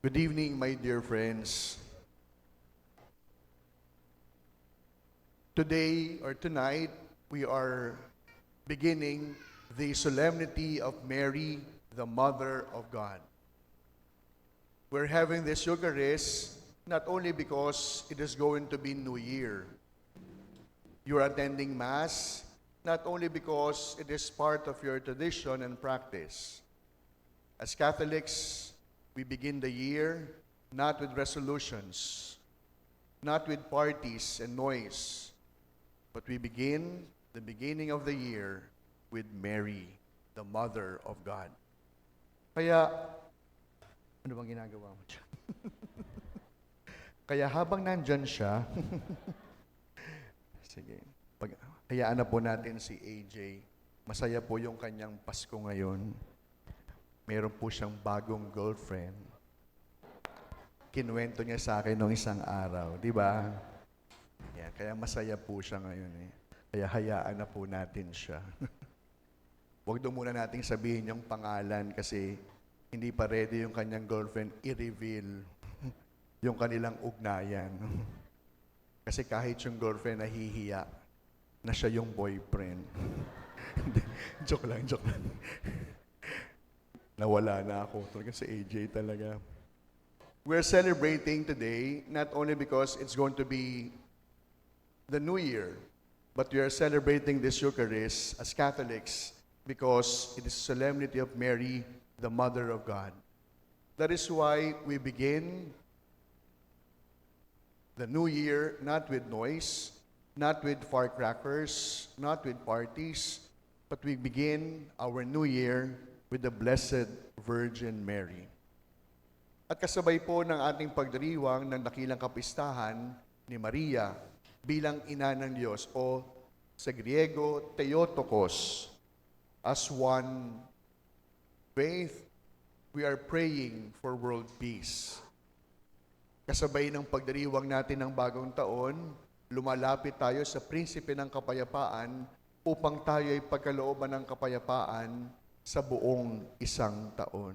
Good evening, my dear friends. Today or tonight, we are beginning the solemnity of Mary, the Mother of God. We're having this Eucharist not only because it is going to be New Year. You're attending Mass not only because it is part of your tradition and practice. As Catholics, we begin the year not with resolutions, not with parties and noise, but we begin the beginning of the year with Mary, the Mother of God. Kaya, ano bang ginagawa mo dyan? Kaya habang nandyan siya, sige, hayaan na po natin si AJ. Masaya po yung kanyang Pasko ngayon. Meron po siyang bagong girlfriend. Kinuwento niya sa akin nung isang araw, di ba? Yeah, kaya masaya po siya ngayon eh. Kaya hayaan na po natin siya. Huwag daw muna nating sabihin yung pangalan kasi hindi pa ready yung kanyang girlfriend i-reveal yung kanilang ugnayan. Kasi kahit yung girlfriend nahihiya na siya yung boyfriend. Joke lang. Nawala na ako. Talaga si AJ talaga. We're celebrating today not only because it's going to be the New Year, but we are celebrating this Eucharist as Catholics because it is the solemnity of Mary, the Mother of God. That is why we begin the New Year not with noise, not with firecrackers, not with parties, but we begin our New Year with the Blessed Virgin Mary. At kasabay po ng ating pagdiriwang ng dakilang kapistahan ni Maria bilang ina ng Diyos o sa Griego, Theotokos, as one faith, we are praying for world peace. Kasabay ng pagdiriwang natin ng bagong taon, lumalapit tayo sa prinsipe ng kapayapaan upang tayo ay pagkalooban ng kapayapaan sa buong isang taon.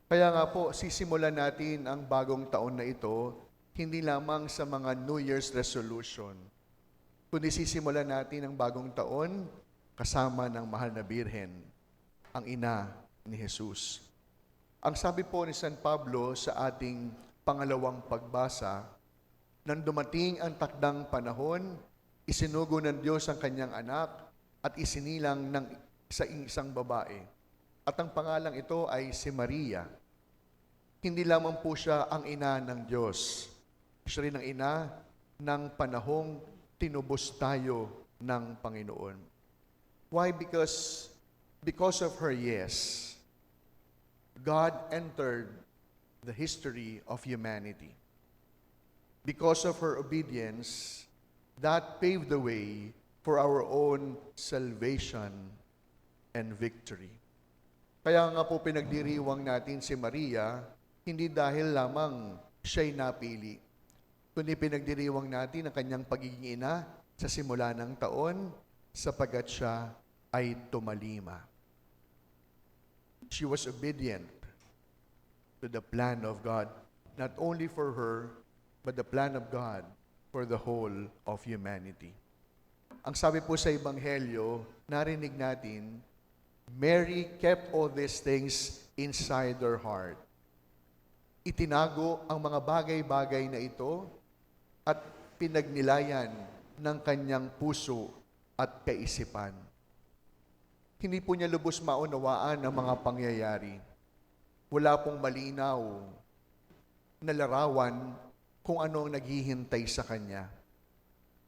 Kaya nga po, sisimulan natin ang bagong taon na ito, hindi lamang sa mga New Year's resolution, kundi sisimulan natin ang bagong taon kasama ng mahal na Birhen, ang ina ni Jesus. Ang sabi po ni San Pablo sa ating pangalawang pagbasa, nang dumating ang takdang panahon, isinugo ng Diyos ang kanyang anak at isinilang sa isang babae. At ang pangalang ito ay si Maria. Hindi lamang po siya ang ina ng Diyos. Siya rin ang ina ng panahong tinubos tayo ng Panginoon. Why? Because of her yes, God entered the history of humanity. Because of her obedience, that paved the way for our own salvation and victory. Kaya nga po pinagdiriwang natin si Maria, hindi dahil lamang siya'y napili, kundi pinagdiriwang natin ang kanyang pagiging ina sa simula ng taon sapagkat siya ay tumalima. She was obedient to the plan of God, not only for her, but the plan of God for the whole of humanity. Ang sabi po sa Ebanghelyo, narinig natin, Mary kept all these things inside her heart. Itinago ang mga bagay-bagay na ito at pinagnilayan ng kanyang puso at kaisipan. Hindi po niya lubos maunawaan ang mga pangyayari. Wala pong malinaw na larawan kung ano ang naghihintay sa kanya.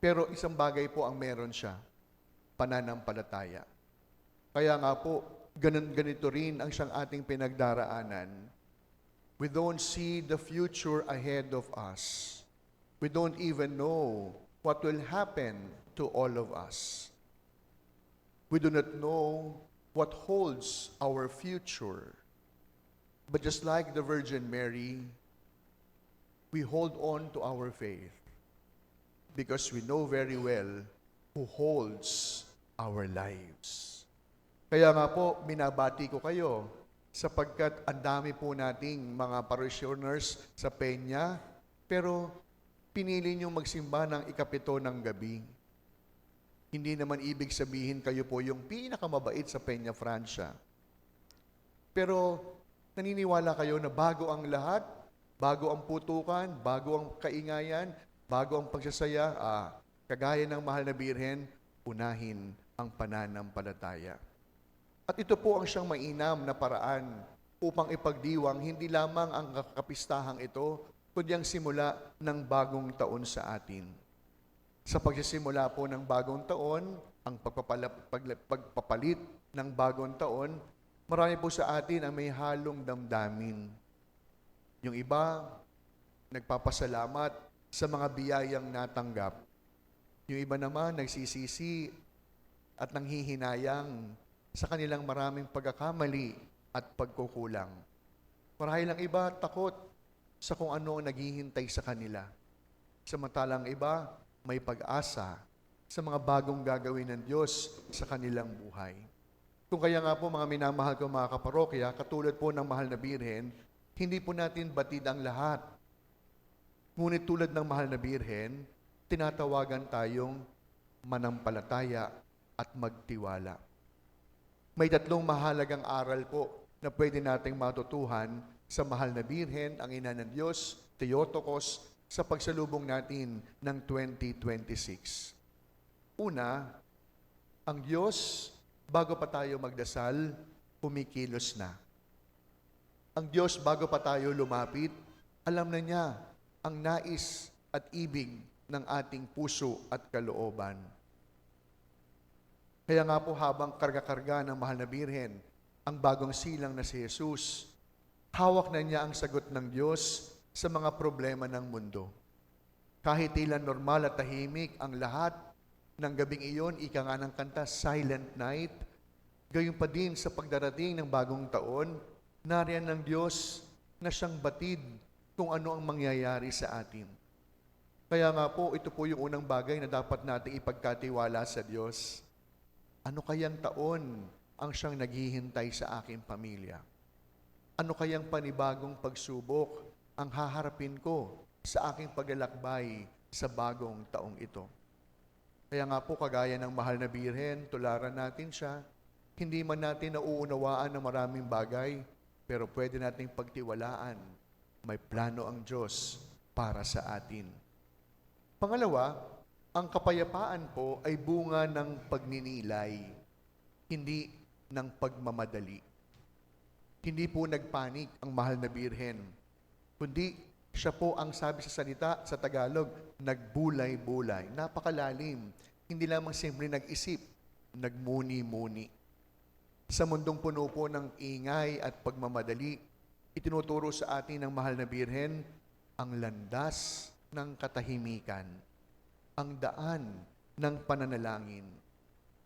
Pero isang bagay po ang meron siya, pananampalataya. Kaya nga po, ganito rin ang siyang ating pinagdaraanan. We don't see the future ahead of us. We don't even know what will happen to all of us. We do not know what holds our future. But just like the Virgin Mary, we hold on to our faith because we know very well who holds our lives. Kaya nga po, binabati ko kayo sapagkat ang dami po nating mga parishioners sa Peña, pero pinili niyong magsimba ng ikapito ng gabi. Hindi naman ibig sabihin kayo po yung pinakamabait sa Peña Francia. Pero naniniwala kayo na bago ang lahat, bago ang putukan, bago ang kaingayan, bago ang pagsasaya, kagaya ng mahal na Birhen, unahin ang pananampalataya. At ito po ang siyang mainam na paraan upang ipagdiwang hindi lamang ang kapistahang ito, kundi ang simula ng bagong taon sa atin. Sa pagsisimula po ng bagong taon, ang pagpapalit ng bagong taon, marami po sa atin ang may halong damdamin. Yung iba, nagpapasalamat sa mga biyayang natanggap. Yung iba naman, nagsisisi at nanghihinayang sa kanilang maraming pagkakamali at pagkukulang. Marahil ang iba takot sa kung ano ang naghihintay sa kanila. Samantalang iba may pag-asa sa mga bagong gagawin ng Diyos sa kanilang buhay. Kung kaya nga po mga minamahal ko mga kaparokya, katulad po ng mahal na Birhen, hindi po natin batid ang lahat. Ngunit tulad ng mahal na Birhen, tinatawagan tayong manampalataya at magtiwala. May tatlong mahalagang aral po na pwede nating matutuhan sa mahal na Birhen, ang ina ng Diyos, Theotokos, sa pagsalubong natin ng 2026. Una, ang Diyos, bago pa tayo magdasal, pumikilos na. Ang Diyos, bago pa tayo lumapit, alam na niya ang nais at ibig ng ating puso at kalooban. Kaya nga po habang karga-karga ng mahal na Birhen, ang bagong silang na si Jesus, hawak na niya ang sagot ng Diyos sa mga problema ng mundo. Kahit ilan normal at tahimik ang lahat ng gabing iyon, ika nga ng kanta, Silent Night, gayon pa din sa pagdarating ng bagong taon, nariyan ng Diyos na siyang batid kung ano ang mangyayari sa atin. Kaya nga po, ito po yung unang bagay na dapat nating ipagkatiwala sa Diyos. Ano kayang taon ang siyang naghihintay sa aking pamilya? Ano kayang panibagong pagsubok ang haharapin ko sa aking paglalakbay sa bagong taong ito? Kaya nga po, kagaya ng mahal na Birhen, tularan natin siya. Hindi man natin nauunawaan ng maraming bagay, pero pwede nating pagtiwalaan. May plano ang Diyos para sa atin. Pangalawa, ang kapayapaan po ay bunga ng pagninilay, hindi ng pagmamadali. Hindi po nagpanik ang mahal na Birhen, kundi siya po ang sabi sa salita sa Tagalog, nagbulay-bulay. Napakalalim. Hindi lamang simple nag-isip, nagmuni-muni. Sa mundong puno po ng ingay at pagmamadali, itinuturo sa atin ng mahal na Birhen ang landas ng katahimikan, ang daan ng pananalangin.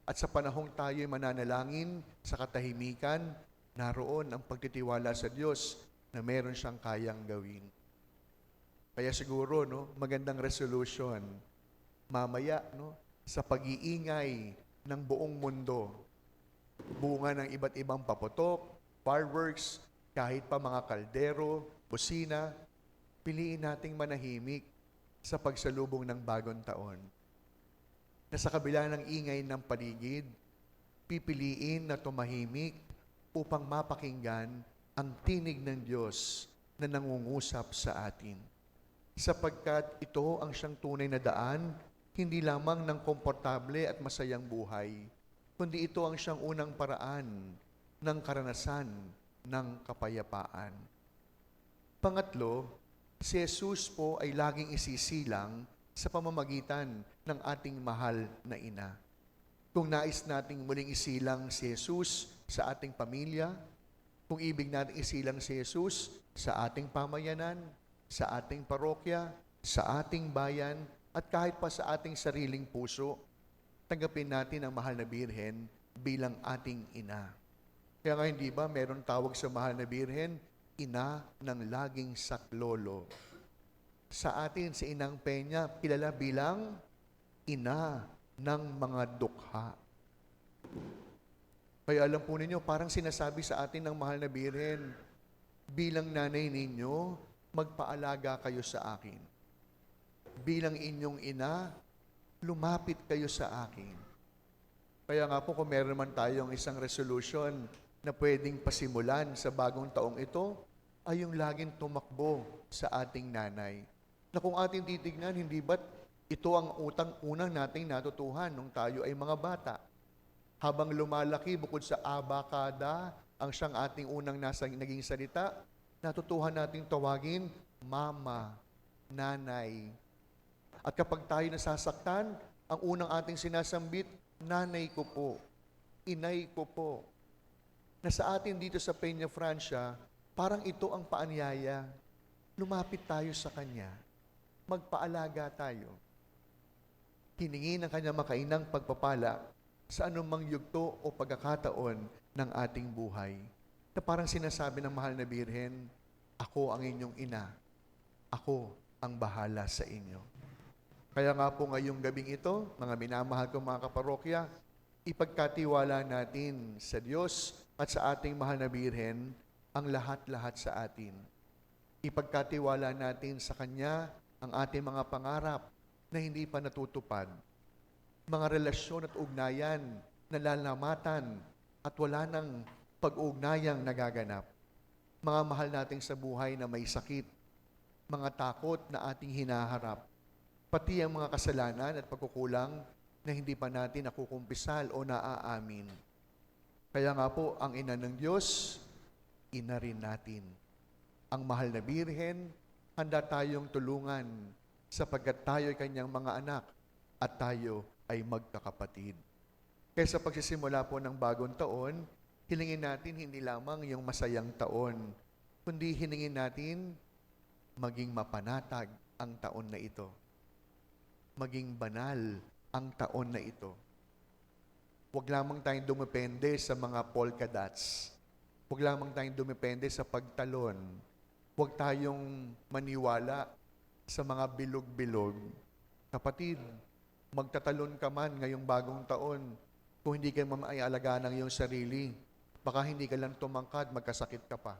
At sa panahong tayo'y mananalangin sa katahimikan, naroon ang pagtitiwala sa Diyos na meron siyang kayang gawin. Kaya siguro, magandang resolution, mamaya, sa pag-iingay ng buong mundo, bunga ng iba't ibang paputok, fireworks, kahit pa mga kaldero, busina, piliin nating manahimik sa pagsalubong ng bagong taon. Na sa kabila ng ingay ng paligid, pipiliin na tumahimik upang mapakinggan ang tinig ng Diyos na nangungusap sa atin. Sapagkat ito ang siyang tunay na daan, hindi lamang ng komportable at masayang buhay, kundi ito ang siyang unang paraan ng karanasan ng kapayapaan. Pangatlo, si Jesus po ay laging isisilang sa pamamagitan ng ating mahal na ina. Kung nais nating muling isilang si Jesus sa ating pamilya, kung ibig nating isilang si Jesus sa ating pamayanan, sa ating parokya, sa ating bayan, at kahit pa sa ating sariling puso, tanggapin natin ang mahal na Birhen bilang ating ina. Kaya nga hindi ba meron tawag sa mahal na Birhen, ina ng laging saklolo. Sa atin, si Inang Peña, kilala bilang ina ng mga dukha. Kaya alam po ninyo, parang sinasabi sa atin ng mahal na Birhen, bilang nanay ninyo, magpaalaga kayo sa akin. Bilang inyong ina, lumapit kayo sa akin. Kaya nga po kung meron man tayong isang resolution na pwedeng pasimulan sa bagong taong ito, ay yung laging tumakbo sa ating nanay. Na kung ating titignan, hindi ba't ito ang unang nating natutuhan nung tayo ay mga bata? Habang lumalaki, bukod sa abakada, ang siyang ating unang naging salita, natutuhan nating tawagin, mama, nanay. At kapag tayo nasasaktan, ang unang ating sinasambit, nanay ko po, inay ko po. Na sa atin dito sa Peña Francia, parang ito ang paanyaya. Lumapit tayo sa Kanya. Magpaalaga tayo. Hiningi ng Kanya makainang pagpapala sa anumang yugto o pagkakataon ng ating buhay. Na parang sinasabi ng mahal na Birhen, ako ang inyong ina. Ako ang bahala sa inyo. Kaya nga po ngayong gabing ito, mga minamahal kong mga kaparokya, ipagkatiwala natin sa Diyos at sa ating mahal na Birhen ang lahat-lahat sa atin. Ipagkatiwala natin sa Kanya ang ating mga pangarap na hindi pa natutupad. Mga relasyon at ugnayan na lalamatan at wala nang pag-ugnayang nagaganap. Mga mahal nating sa buhay na may sakit, mga takot na ating hinaharap, pati ang mga kasalanan at pagkukulang na hindi pa natin nakukumpisal o naaamin. Kaya nga po, ang ina ng Diyos, ina rin natin. Ang mahal na Birhen, handa tayong tulungan sapagkat tayo ay kanyang mga anak at tayo ay magkakapatid. Kaya sa pagsisimula po ng bagong taon, hilingin natin hindi lamang yung masayang taon, kundi hilingin natin maging mapanatag ang taon na ito. Maging banal ang taon na ito. Huwag lamang tayong dumepende sa mga polka dots. Huwag lamang tayong dumepende sa pagtalon. Huwag tayong maniwala sa mga bilog-bilog. Kapatid, magtatalon ka man ngayong bagong taon, kung hindi ka maialagaan ng iyong sarili, baka hindi ka lang tumangkad, magkasakit ka pa.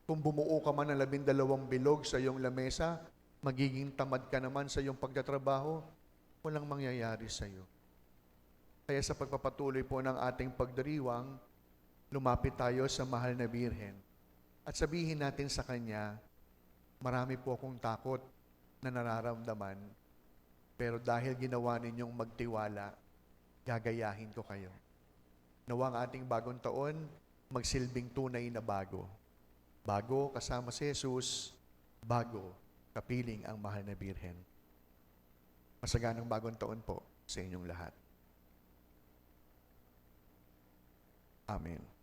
Kung bumuo ka man ng 12 bilog sa iyong lamesa, magiging tamad ka naman sa iyong pagtatrabaho, walang mangyayari sa iyo. Kaya sa pagpapatuloy po ng ating pagdiriwang, lumapit tayo sa mahal na Birhen at sabihin natin sa Kanya, marami po akong takot na nararamdaman, pero dahil ginawa ninyong magtiwala, gagayahin ko kayo. Nawang ating bagong taon, magsilbing tunay na bago. Bago kasama si Jesus, bago kapiling ang mahal na Birhen. Masaganang bagong taon po sa inyong lahat. Amen.